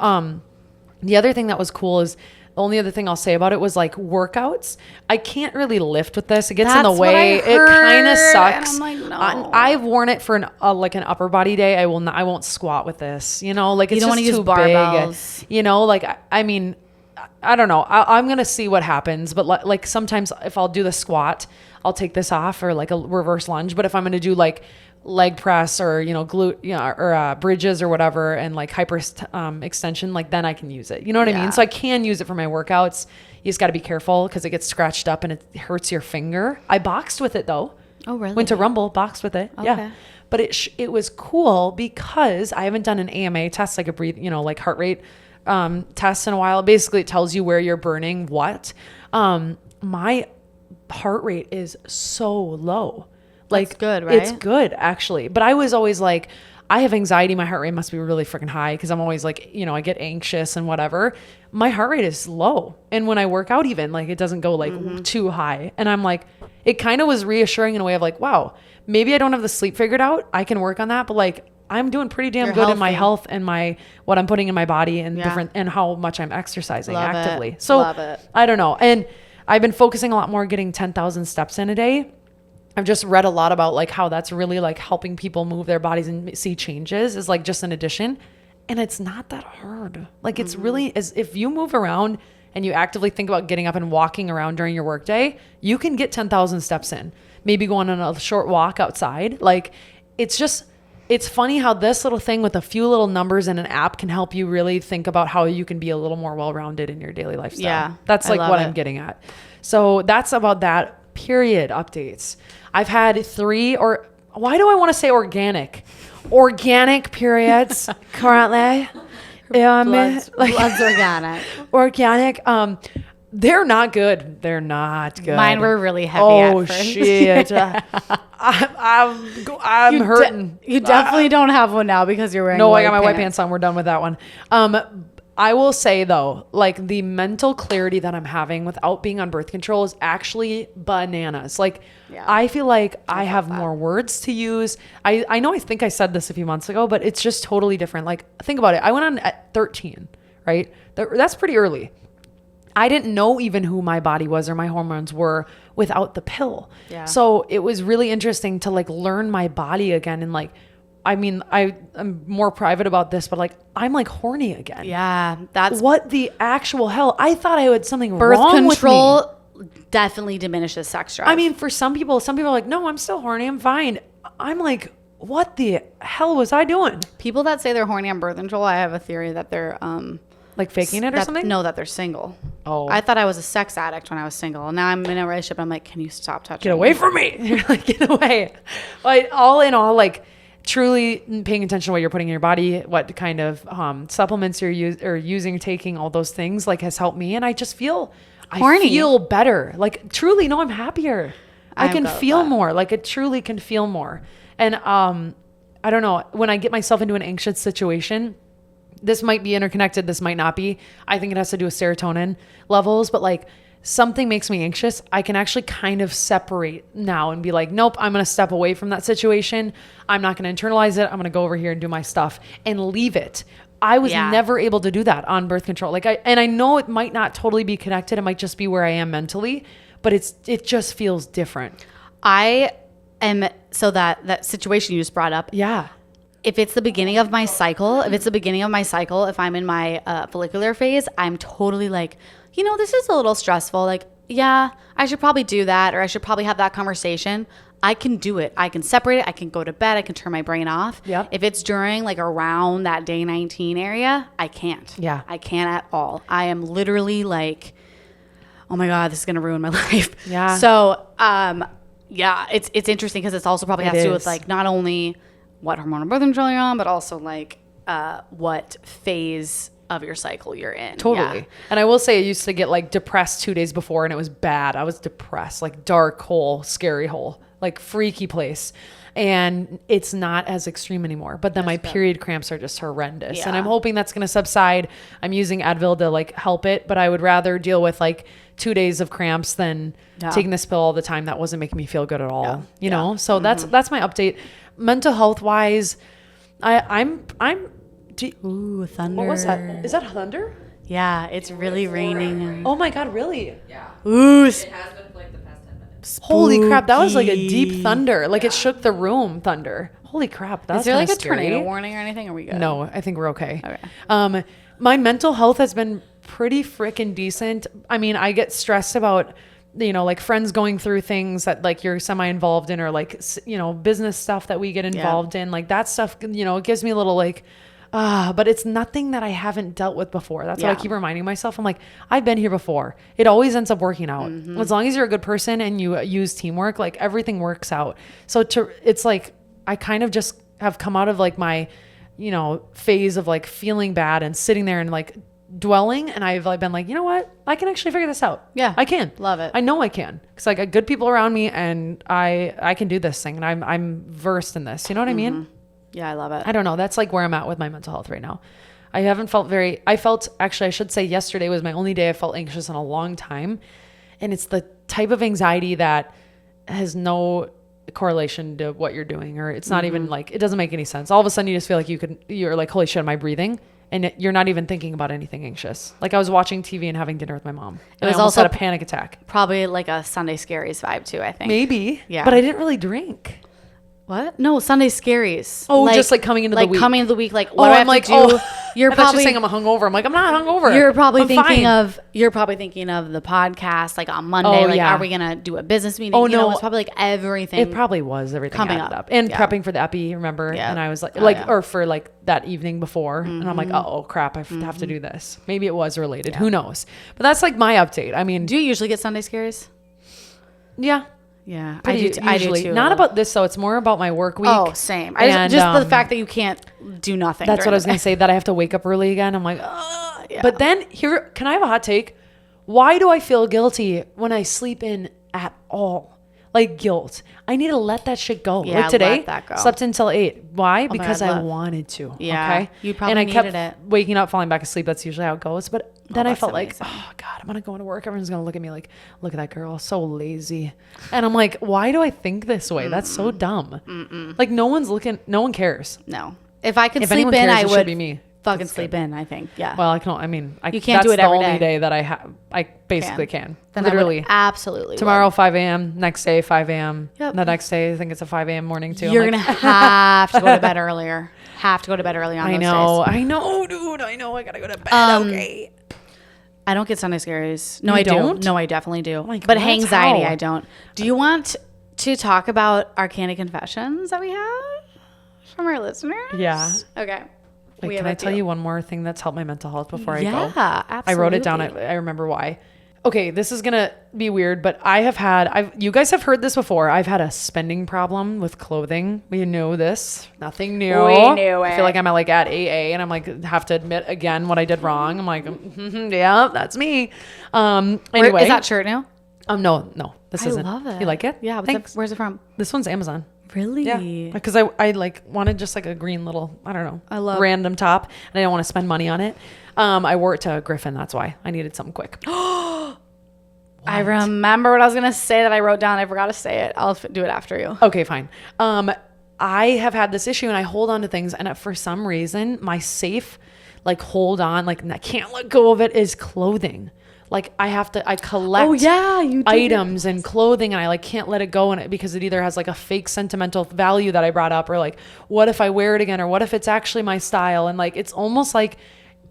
The other thing that was cool is, the only other thing I'll say about it was like workouts. I can't really lift with this. It gets in the way. It kind of sucks. And I'm like, no. I've worn it for like an upper body day. I won't squat with this. You know, like it's you don't just want to too use barbells. big. You know, like I mean, I don't know. I'm gonna see what happens. But like sometimes if I'll do the squat, I'll take this off, or like a reverse lunge. But if I'm gonna do like leg press or glute or bridges or whatever, and like hyper extension, like then I can use it, you know what I mean? So I can use it for my workouts. You just got to be careful because it gets scratched up and it hurts your finger. I boxed with it though. Oh really? Went to Rumble, boxed with it. Okay. Yeah, but it was cool because I haven't done an AMA test, like a breathe, like heart rate test in a while. Basically it tells you where you're burning what. My heart rate is so low. Like, that's good, right? It's good actually. But I was always like, I have anxiety. My heart rate must be really freaking high because I'm always like, I get anxious and whatever. My heart rate is low. And when I work out, even like it doesn't go like too high. And I'm like, it kind of was reassuring in a way of like, wow, maybe I don't have the sleep figured out. I can work on that. But like, I'm doing pretty damn good in my health and what I'm putting in my body and different, and how much I'm exercising actively. So I don't know. And I've been focusing a lot more getting 10,000 steps in a day. I've just read a lot about like how that's really like helping people move their bodies and see changes is like just an addition. And it's not that hard. Like it's really, as if you move around and you actively think about getting up and walking around during your workday, you can get 10,000 steps in. Maybe going on a short walk outside. Like it's funny how this little thing with a few little numbers and an app can help you really think about how you can be a little more well-rounded in your daily lifestyle. Yeah, that's like what I'm getting at. So that's about that. Period. Updates. I've had 3, or why do I want to say organic periods currently? Blood's organic. Organic. They're not good. They're not good. Mine were really heavy. Oh shit. I'm hurting. You definitely don't have one now because you're wearing. No, I got my white pants on. We're done with that one. I will say though, like the mental clarity that I'm having without being on birth control is actually bananas. Like I feel like I have more words to use. I know I think I said this a few months ago, but it's just totally different. Like think about it. I went on at 13, right? That's pretty early. I didn't know even who my body was or my hormones were without the pill. Yeah. So it was really interesting to like learn my body again. And like, I mean, I'm more private about this, but like, I'm like horny again. Yeah. That's what the actual hell. I thought I had something birth wrong control with me. Definitely diminishes sex drive. I mean, for some people are like, no, I'm still horny. I'm fine. I'm like, what the hell was I doing? People that say they're horny on birth control, I have a theory that they're, like faking it or something? No, that they're single. Oh. I thought I was a sex addict when I was single. Now I'm in a relationship. I'm like, can you stop touching Get away from me. You're like, get away. Like, all in all, like, truly paying attention to what you're putting in your body, what kind of supplements you're using, taking, all those things, like, has helped me. And I just feel, Horny. I feel better. Like, truly, no, I'm happier. I can feel more. Like, it truly can feel more. And I don't know, when I get myself into an anxious situation, this might be interconnected, this might not be. I think it has to do with serotonin levels, but like, something makes me anxious, I can actually kind of separate now and be like, nope, I'm going to step away from that situation. I'm not going to internalize it. I'm going to go over here and do my stuff and leave it. I was never able to do that on birth control. Like, I know it might not totally be connected. It might just be where I am mentally, but it just feels different. So that situation you just brought up. Yeah. If it's the beginning of my cycle, if I'm in my follicular phase, I'm totally like, this is a little stressful. Like, yeah, I should probably do that, or I should probably have that conversation. I can do it. I can separate it. I can go to bed. I can turn my brain off. Yep. If it's during like around that day 19 area, I can't. Yeah. I can't at all. I am literally like, oh my God, this is going to ruin my life. Yeah. So, yeah, it's interesting because it's also probably has to do with is. like not only what hormonal birth control you're on, but also like what phase of your cycle you're in. Totally. Yeah. And I will say I used to get like depressed 2 days before, and it was bad. I was depressed, like dark hole, scary hole, like freaky place. And it's not as extreme anymore. But then my period cramps are just horrendous. Yeah. And I'm hoping that's going to subside. I'm using Advil to like help it, but I would rather deal with like 2 days of cramps than taking this pill all the time. That wasn't making me feel good at all. You know? So that's my update. Mental health wise, Ooh, thunder. what was that? Is that thunder? Yeah, it's really raining. Oh my God, really? Yeah. Ooh, It has been for like the past 10 minutes. Holy crap, that was like a deep thunder. Like it shook the room thunder. Holy crap, that's is there like a scary. tornado warning or anything? Are we good? No, I think we're okay. Okay. My mental health has been pretty freaking decent. I mean, I get stressed about, like friends going through things that like you're semi-involved in, or like, business stuff that we get involved in. Like that stuff, it gives me a little like, but it's nothing that I haven't dealt with before. That's what I keep reminding myself. I'm like, I've been here before. It always ends up working out. As long as you're a good person and you use teamwork, like everything works out. So it's like, I kind of just have come out of like my, phase of like feeling bad and sitting there and like dwelling. And I've like been like, you know what? I can actually figure this out. Yeah. I can. Love it. I know I can. Cause I got good people around me, and I can do this thing, and I'm versed in this. You know what I mean? Yeah, I love it. I don't know. That's like where I'm at with my mental health right now. I should say yesterday was my only day I felt anxious in a long time. And it's the type of anxiety that has no correlation to what you're doing, or it's not even like, it doesn't make any sense. All of a sudden you just feel like you're like, holy shit, am I breathing? And you're not even thinking about anything anxious. Like I was watching TV and having dinner with my mom, and I almost had a panic attack. Probably like a Sunday Scaries vibe too, I think. Maybe. Yeah. But I didn't really drink. What? No, Sunday Scaries. Oh, just like coming into the week. Coming into the week, like what do I have like, to do? You're probably saying I'm hungover. I'm like, I'm not hungover. You're probably I'm thinking fine. you're probably thinking of the podcast, like on Monday. Like, are we gonna do a business meeting? Oh, You know, no. it's probably like everything. It probably was everything coming added up. and Yeah. prepping for the epi. Remember? Yeah. And I was like, yeah. or for like that evening before, and I'm like, oh crap, I have to do this. Maybe it was related. Who knows? But that's like my update. I mean, Do you usually get Sunday Scaries? yeah. Yeah, Pretty I do usually. too. Not about this though. It's more about my work week. Oh, same. And, just the fact that you can't do nothing. That's what during I was the gonna day. say. That I have to wake up early again. I'm like, Yeah. But then here, can I have a hot take? Why do I feel guilty when I sleep in at all? Like guilt. I need to let that shit go. Yeah, like today, let that go. slept until 8. Why? Because God, I love. wanted to. Yeah, Okay. you probably and I kept needed it. waking up, falling back asleep. That's usually how it goes. But then I that's felt like, amazing. oh God, I'm gonna go into work. Everyone's gonna look at me like, look at that girl, so lazy. And I'm like, why do I think this way? That's so dumb. Like no one cares. No. If I could If sleep anyone in, cares, I it should would be me. fucking That's sleep good. in, I think. Yeah. Well, I can't You can't do it that's every the only day. day that I basically can. Then Literally. I would absolutely. Tomorrow, 5 a.m. Next day, 5 a.m. Yep. The next day, I think it's a 5 a.m. morning too. You're I'm gonna like, have to go to bed earlier. Have to go to bed early on I those know, days. I know, dude. I know. I gotta go to bed. Okay. I don't get Sunday Scaries. No, You I don't? do. No, I definitely do. my God, But that's anxiety, how. I don't. Do you want to talk about our Candid confessions that we have from our listeners? Yeah. Okay. Wait, can I tell you one more thing that's helped my mental health before I go? Yeah, absolutely. I wrote it down. I remember why. Okay, this is going to be weird, but you guys have heard this before. I've had a spending problem with clothing. We know this. Nothing new. We knew I feel like I'm at AA and I'm like, have to admit again what I did wrong. I'm like, yeah, that's me. Anyway. Is that shirt new? No, this isn't. I love it. You like it? Yeah. Thanks. Where's it from? This one's Amazon. Really? Yeah, because I like wanted just like a green little, I don't know, random top, and I don't want to spend money on it. I wore it to Griffin. That's why I needed something quick. I remember what I was gonna say that I wrote down. I forgot to say it. I'll do it after you. Okay, fine. I have had this issue, and I hold on to things, and for some reason, my safe, like hold on, like I can't let go of it, is clothing. Like I collect items and clothing, and I like can't let it go in it because it either has like a fake sentimental value that I brought up, or like what if I wear it again, or what if it's actually my style, and like it's almost like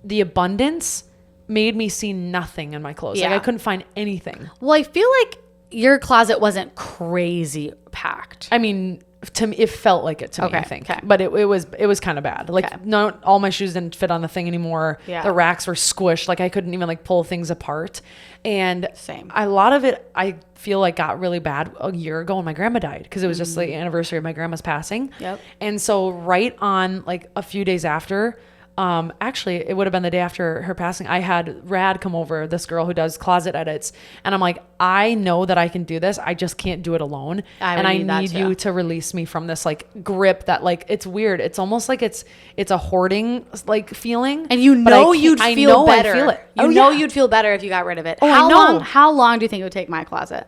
the abundance made me see nothing in my clothes. Yeah. Like I couldn't find anything. Well, I feel like your closet wasn't crazy packed. I mean, to me, it felt like it to me, I think. Okay. But it was kind of bad. Like not all my shoes didn't fit on the thing anymore. Yeah. The racks were squished. Like I couldn't even like pull things apart. And Same. A lot of it I feel like got really bad a year ago when my grandma died, because it was just the anniversary of my grandma's passing. Yep. And so right on like a few days after, actually it would have been the day after her passing, I had Rad come over, this girl who does closet edits, and I'm like, I know that I can do this, I just can't do it alone, and I need you to release me from this like grip that like, it's weird, it's almost like it's a hoarding like feeling, and you'd feel better. I feel it. You'd feel better if you got rid of it. Oh, how long do you think it would take my closet?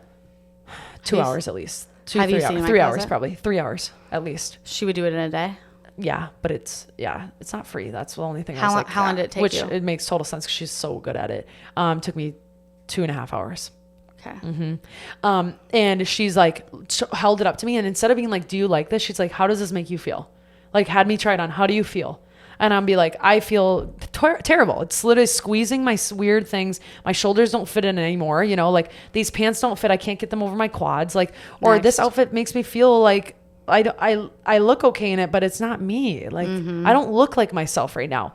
2 hours at least. Have you seen my 3 hours closet? Probably 3 hours at least. She would do it in a day. Yeah, but it's not free. That's the only thing. How long did it take which you? It makes total sense because she's so good at it. Took me 2.5 hours. Okay. Mm-hmm. And she's like held it up to me, and instead of being like, "Do you like this?" she's like, "How does this make you feel?" Like had me try it on. How do you feel? And I'll be like, I feel terrible. It's literally squeezing my weird things. My shoulders don't fit in anymore. You know, like these pants don't fit. I can't get them over my quads. Like, or this outfit makes me feel like I look okay in it, but it's not me. Like I don't look like myself right now.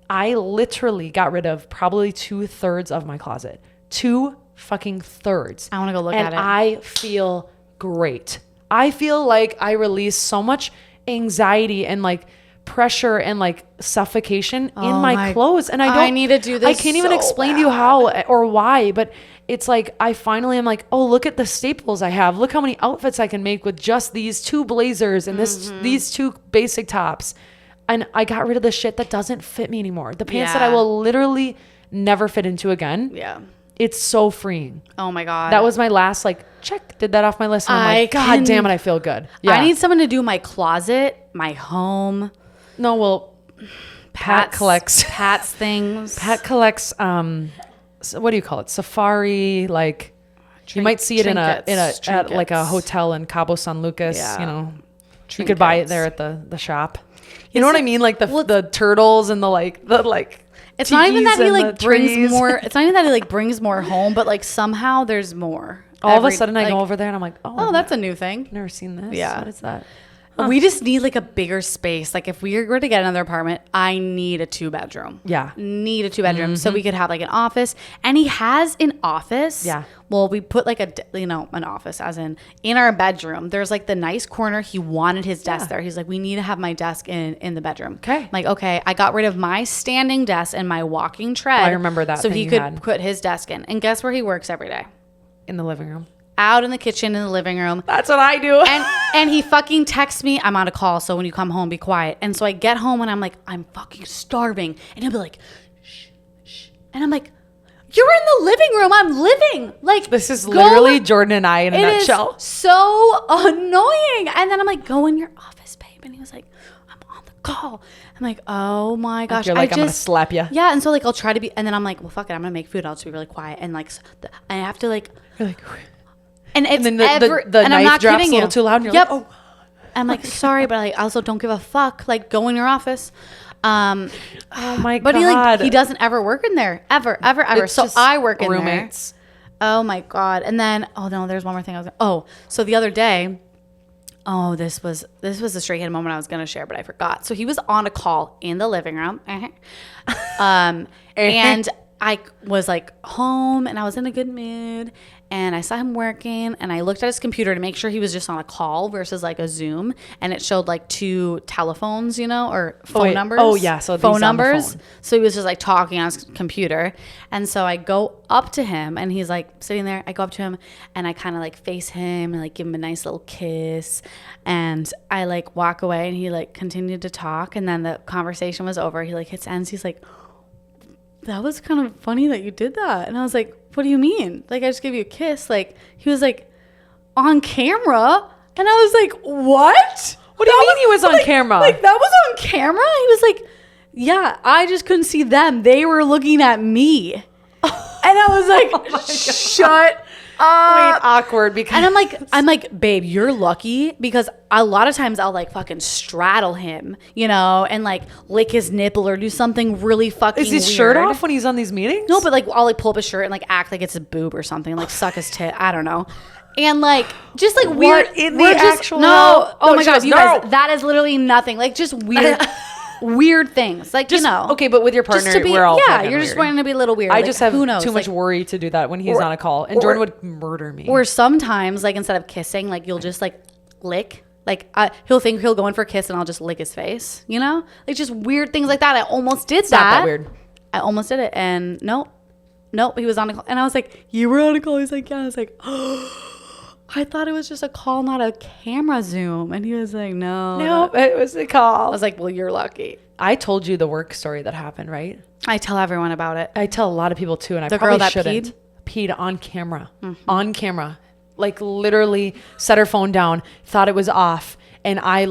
I literally got rid of probably 2/3 of my closet. 2 fucking thirds. I want to go look at it. And I feel great. I feel like I release so much anxiety and like pressure and like suffocation in my clothes. And I need to do this. I can't even explain to you how or why, but it's like, I finally am like, oh, look at the staples I have. Look how many outfits I can make with just these 2 blazers and these 2 basic tops. And I got rid of the shit that doesn't fit me anymore. The pants that I will literally never fit into again. Yeah. It's so freeing. Oh my God. That was my last like check. Did that off my list. And I'm like, God damn it, I feel good. Yeah. I need someone to do my closet, my home. No, well, Pat collects things. Pat collects so what do you call it? Safari, like you might see it at like a hotel in Cabo San Lucas, you know. Trinkets. You could buy it there at the shop. You know what I mean? Like the turtles and the it's not even that he like brings more. It's not even that he like brings more home, but like somehow there's more. All of a sudden I go over there and I'm like, oh, that's a new thing. Never seen this. Yeah. What is that? We just need like a bigger space. Like if we were to get another apartment, I need a 2-bedroom. Yeah. Need a 2-bedroom so we could have like an office. And he has an office. Yeah. Well, we put like an office as in our bedroom. There's like the nice corner. He wanted his desk there. He's like, we need to have my desk in the bedroom. Okay. I'm like, okay. I got rid of my standing desk and my walking tread. I remember that. So he could put his desk in. And guess where he works every day? In the living room. Out in the kitchen, in the living room. That's what I do. And he fucking texts me, I'm on a call, so when you come home, be quiet. And so I get home and I'm like, I'm fucking starving. And he'll be like, shh, shh. And I'm like, you're in the living room. I'm living. Like, this is literally Jordan and I in a nutshell. It is so annoying. And then I'm like, go in your office, babe. And he was like, I'm on the call. I'm like, oh my gosh. You're like, I'm going to slap you. Yeah. And so like, I'll try to be, and then I'm like, well, fuck it. I'm going to make food. Also be really quiet. And like, I have to like, you're like, and it's and then the and I'm knife not drops kidding a little you. too loud and you're like, oh. I'm like, sorry, but I also don't give a fuck. Like, go in your office. Oh my but God. He doesn't ever work in there. Ever. It's so I work in roommates. there. Oh my God. And then, oh no, there's one more thing so the other day, Oh, this was the straight kid moment I was gonna share, but I forgot. So he was on a call in the living room, and I was like home, and I was in a good mood, and I saw him working, and I looked at his computer to make sure he was just on a call versus like a Zoom, and it showed like 2 telephones, or phone numbers. Oh yeah, so phone these on the numbers. phone. So he was just like talking on his computer, and so I go up to him, and he's like sitting there. I go up to him, and I kind of like face him and like give him a nice little kiss, and I like walk away, and he like continued to talk, and then the conversation was over. He like hits ends. He's like, that was kind of funny that you did that. And I was like, what do you mean? Like, I just gave you a kiss. Like, he was like, on camera? And I was like, what? What do you mean he was on camera? Like, that was on camera? He was like, yeah, I just couldn't see them. They were looking at me. And I was like, shut up. Wait, awkward because. And I'm like, babe, you're lucky because a lot of times I'll like fucking straddle him, and like lick his nipple or do something really fucking Is his weird. shirt off when he's on these meetings? No, but like I'll like pull up his shirt and like act like it's a boob or something, like suck his tit. I don't know. And like just like weird in we're the just, actual no. hell? Oh No, my she god, goes, you no. guys, that is literally nothing. Like just weird weird things. Like Just, you know. okay, but with your partner, Just to be, we're all yeah, fucking you're just weird. wanting to be a little weird. I Like, just have who knows? too much Like, worry to do that when he's on a call, and Jordan would murder me. or sometimes like instead of kissing, like you'll just like lick. Like he'll think he'll go in for a kiss and I'll just lick his face, Like just weird things like that. I almost did It's not that weird. I almost did it, and nope, he was on a call, and I was like, "You were on a call?" He's like, "Yeah." I was like, I thought it was just a call, not a camera Zoom, and he was like, "No, No, it was a call. I was like, "Well, you're lucky." I told you the work story that happened, right? I tell everyone about it. I tell a lot of people too, and I The probably girl that shouldn't. Peed on camera. On camera. Like literally set her phone down, thought it was off. And I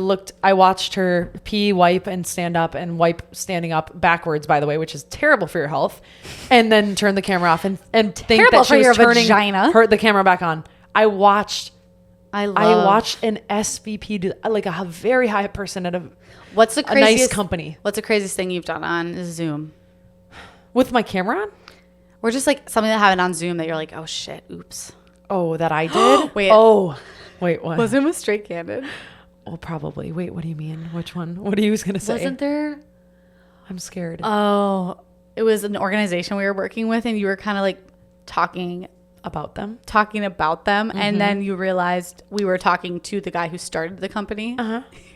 watched her pee, wipe, and stand up, and wipe standing up backwards, by the way, which is terrible for your health. And then turn the camera off and think Terrible that she for was your turning vagina. the camera back on. I watched I watched an SVP do like a very high person at a What's the nice craziest company What's the craziest thing you've done on Zoom? with my camera on. Or just like something that happened on Zoom that you're like, "Oh shit, oops." Oh, that I did? Wait. Oh, wait, what? Was it with Straight Candid? Oh, probably. Wait, what do you mean? Which one? What are you going to say? Wasn't there? I'm scared. Oh, it was an organization we were working with, and you were kind of like talking About them? about them, and then you realized we were talking to the guy who started the company.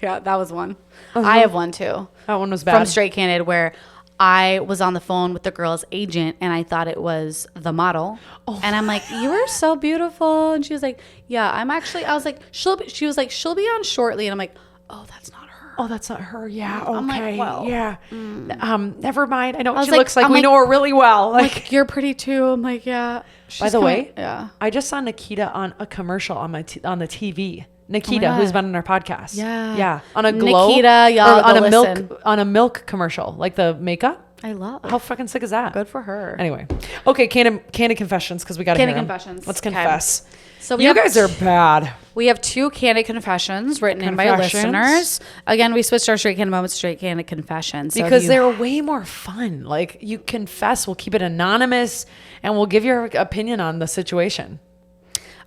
Yeah, that was one. I have one too That one was bad. from Straight Candid where I was on the phone with the girl's agent and I thought it was the model. And I'm like, "You are so beautiful." And she was like, "Yeah, I'm actually," I was like, she was like, "She'll be on shortly." And I'm like, "Oh, that's not her." Oh, that's not her. Yeah. Okay. I'm like, well, yeah. Never mind. I know what was she like- looks like. I'm We like- know her really well. Like, "You're pretty too." I'm like, "Yeah." by the way, yeah. I just saw Nikita on a commercial on on the TV. Nikita, God. who's been on our podcast. Yeah. Yeah. On a glow. Nikita, y'all or on go a listen. milk commercial, like the makeup. I love. How fucking sick is that? Good for her. Anyway, okay, candid confessions because we got to Candid hear 'em. confessions. Let's Okay. confess. So You guys are bad. We have 2 candid confessions written in by Confessions. listeners. Again, we switched our straight candid moments to straight candid confessions. So if Because you- they're way more fun. Like you confess, we'll keep it anonymous, and we'll give your opinion on the situation.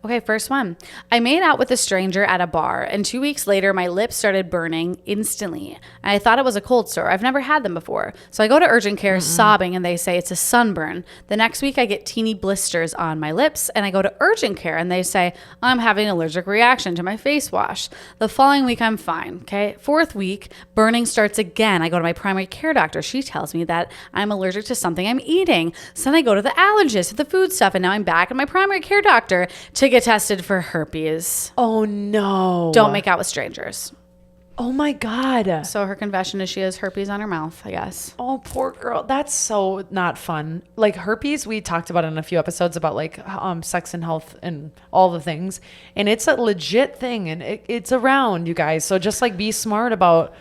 Okay, first one. I made out with a stranger at a bar, and 2 weeks later, my lips started burning instantly. And I thought it was a cold sore. I've never had them before. So I go to urgent care sobbing, and they say it's a sunburn. The next week, I get teeny blisters on my lips, and I go to urgent care, and they say I'm having an allergic reaction to my face wash. The following week, I'm fine. Okay, 4th week, burning starts again. I go to my primary care doctor. She tells me that I'm allergic to something I'm eating. So then I go to the allergist for the food stuff, and now I'm back at my primary care doctor to get tested for herpes. Oh no! Don't make out with strangers. Oh my god! So her confession is she has herpes on her mouth, I guess. Oh, poor girl. That's so not fun. Like herpes, we talked about in a few episodes about like sex and health and all the things. And it's a legit thing and it's around, you guys. So just like be smart about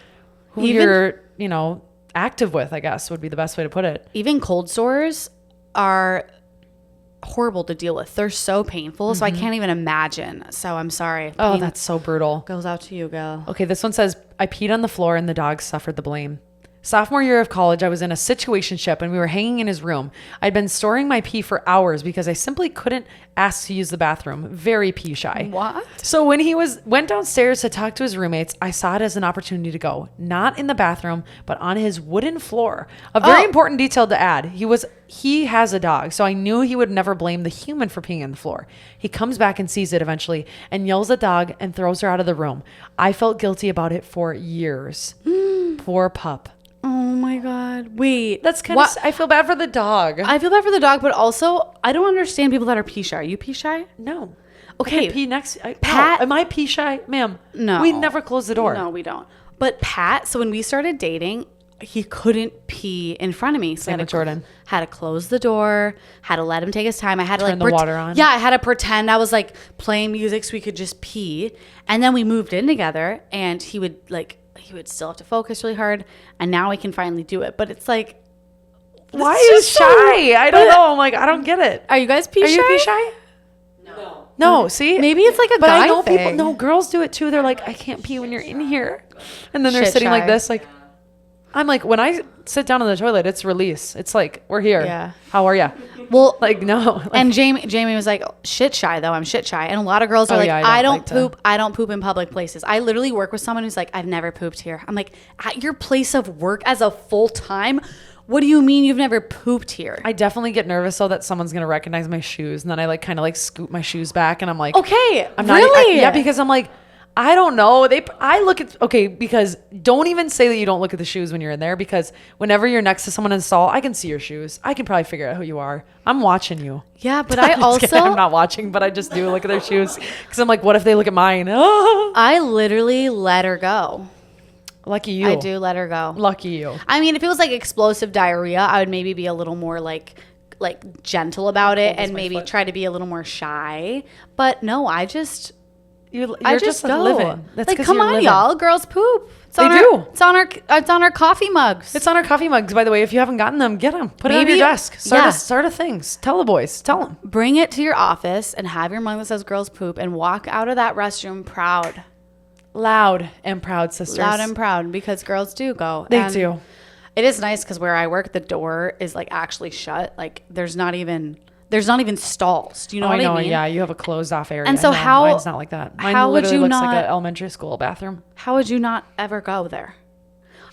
who you're, active with, I guess would be the best way to put it. Even cold sores are horrible to deal with. They're so painful. So I can't even imagine. So I'm sorry. Oh, Pain that's so brutal. goes out to you, girl. Okay, this one says, I peed on the floor and the dog suffered the blame. Sophomore year of college, I was in a situationship and we were hanging in his room. I'd been storing my pee for hours because I simply couldn't ask to use the bathroom. Very pee shy. What? So when he went downstairs to talk to his roommates, I saw it as an opportunity to go, not in the bathroom, but on his wooden floor. A very important detail to add. He has a dog, so I knew he would never blame the human for peeing on the floor. He comes back and sees it eventually and yells at the dog and throws her out of the room. I felt guilty about it for years. Poor pup. Oh my God. Wait. That's kind of, I feel bad for the dog. I feel bad for the dog, but also I don't understand people that are pee shy. Are you pee shy? No. Okay. I pee next. Pat. No. Am I pee shy? Ma'am. No. We never close the door. No, we don't. But Pat, so when we started dating, he couldn't pee in front of me. So Same with Jordan. Had to close the door, had to let him take his time. I had to Turn the water on. Yeah, I had to pretend I was like playing music so we could just pee. And then we moved in together and he would still have to focus really hard. And now we can finally do it. But it's like, why are you shy? I don't know. I'm like, I don't get it. Are you guys pee shy? Are you pee shy? No, see? Maybe it's like a But guy I know thing. people, no, girls do it too. They're like, I can't pee when you're in here. And then they're Shit sitting shy. like this, like, I'm like, when I sit down on the toilet, it's release. It's like, we're here. Yeah. How are ya? Well, Like, no. Like, and Jamie was like, shit shy though. I'm shit shy. And a lot of girls are Oh, like, yeah, I don't like to- poop. I don't poop in public places. I literally work with someone who's like, I've never pooped here. I'm like, at your place of work as a full time? What do you mean you've never pooped here? I definitely get nervous though that someone's going to recognize my shoes. And then I like kind of like scoop my shoes back and I'm like, Okay, I'm not, really? yeah, because I'm like, I don't know. I look at, okay, because don't even say that you don't look at the shoes when you're in there, because whenever you're next to someone in the stall, I can see your shoes. I can probably figure out who you are. I'm watching you. Yeah, but I I'm just kidding. also, I'm not watching, but I just do look at their shoes because I'm like, what if they look at mine? Oh, I literally let her go. lucky you. I do let her go. Lucky you. I mean, if it was like explosive diarrhea, I would maybe be a little more like gentle about it and maybe try to be a little more shy. But no, I just You're I just just go. living. That's like, 'cause come you're on, living. y'all. Girls poop. It's They on do. Our, it's on our coffee mugs. It's on our coffee mugs, by the way. If you haven't gotten them, get them. Put it on Maybe- your desk. yeah. Start a thing. Tell the boys. Tell them. Bring it to your office and have your mug that says girls poop and walk out of that restroom proud. Loud and proud, sisters. Loud and proud, because girls do go. They And do. It is nice because where I work, the door is like actually shut. Like there's not even stalls. Do you know Oh, what I know. I mean? Yeah, you have a closed off area. And so No, how- mine's not like that. Mine how would literally you looks not- like an elementary school bathroom. How would you not ever go there?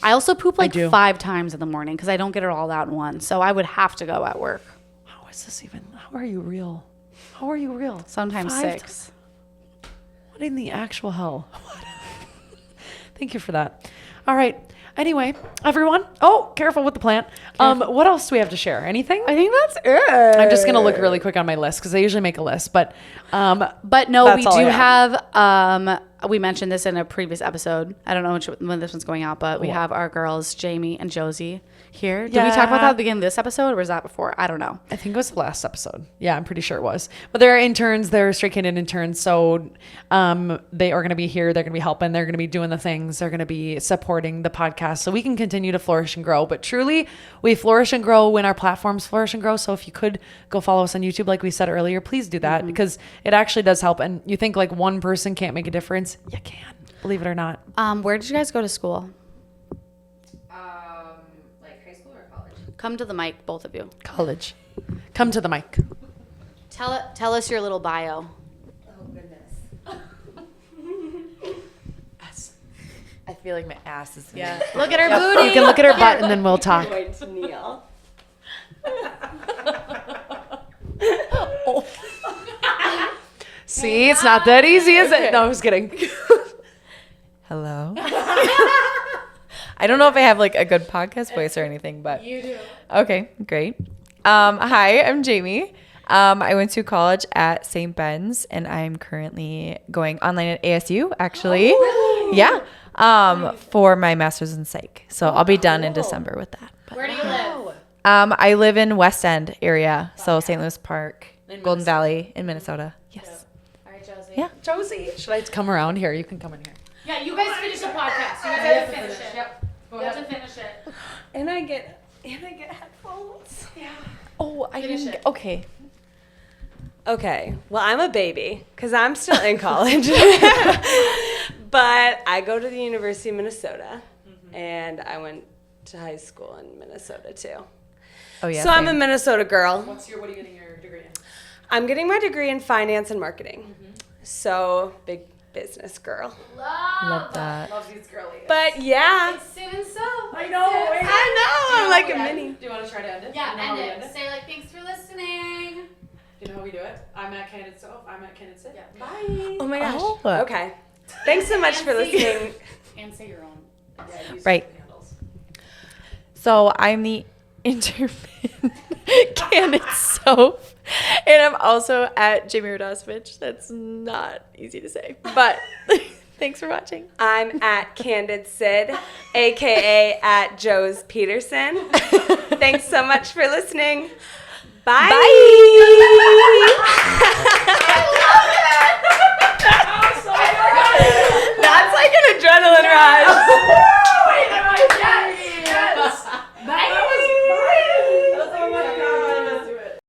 I also poop like do. 5 times in the morning because I don't get it all out in one. So I would have to go at work. How is this even? How are you real? How are you real? Sometimes 5 6. What in the actual hell? Thank you for that. All right. Anyway, everyone. Oh, careful with the plant. What else do we have to share? Anything? I think that's it. I'm just gonna look really quick on my list because I usually make a list, but But no, That's we all I do have. have. We mentioned this in a previous episode. I don't know when this one's going out, but we What? have our girls, Jamie and Josie, here. Did we talk about that at the beginning of this episode, or was that before? I don't know. I think it was the last episode. Yeah, I'm pretty sure it was. But they're interns. They're Straight Candid interns. So they are going to be here. They're going to be helping. They're going to be doing the things. They're going to be supporting the podcast so we can continue to flourish and grow. But truly, we flourish and grow when our platforms flourish and grow. So if you could go follow us on YouTube, like we said earlier, please do that because it actually does help. And you think like one person can't make a difference? You can, believe it or not. Where did you guys go to school? Like high school or college? Come to the mic, both of you. College. Come to the mic. Tell us your little bio. Oh goodness. I feel like my ass is. Yeah. Look at her booty. You can look at her butt and then we'll talk. Going to kneel. See, it's not that easy, is it? No, I was kidding. Hello. I don't know if I have like a good podcast voice or anything, but You do. okay, great. Hi, I'm Jamie. I went to college at St. Ben's, and I'm currently going online at ASU. Actually, yeah, for my master's in psych. So I'll be done in December with that. But, Where do you live? I live in West End area, so St. Louis Park, Golden Valley in Minnesota. Yes. All right, Josie. Yeah. Josie, should I come around here? You can come in here. Yeah, you guys finish the podcast. You guys have to finish it. Yep. You have to finish it. And I get headphones. Oh, I Finish didn't. it. Okay. Okay, well, I'm a baby because I'm still in college. But I go to the University of Minnesota, and I went to high school in Minnesota too. Oh yeah. So I'm a same. Minnesota girl. What are you getting your degree in? I'm getting my degree in finance and marketing. So big business girl. Love that. Love these girlies. But yeah. Syd and Soph. I know. I'm like a mini. Do you want to try to end it? Yeah, You know how end we it. Say like, thanks for listening. You know how we do it? I'm at Candid Soph. I'm at Candid Syd. Yeah. Bye. Oh my gosh. Oh. Okay. Thanks so much for listening. And say your own. Yeah, use Right. the handles. So I'm the intern Candid Soph. And I'm also at Jamie Radosevich. That's not easy to say. But thanks for watching. I'm at Candid Syd, aka at Joe's Peterson. Thanks so much for listening. Bye. Bye.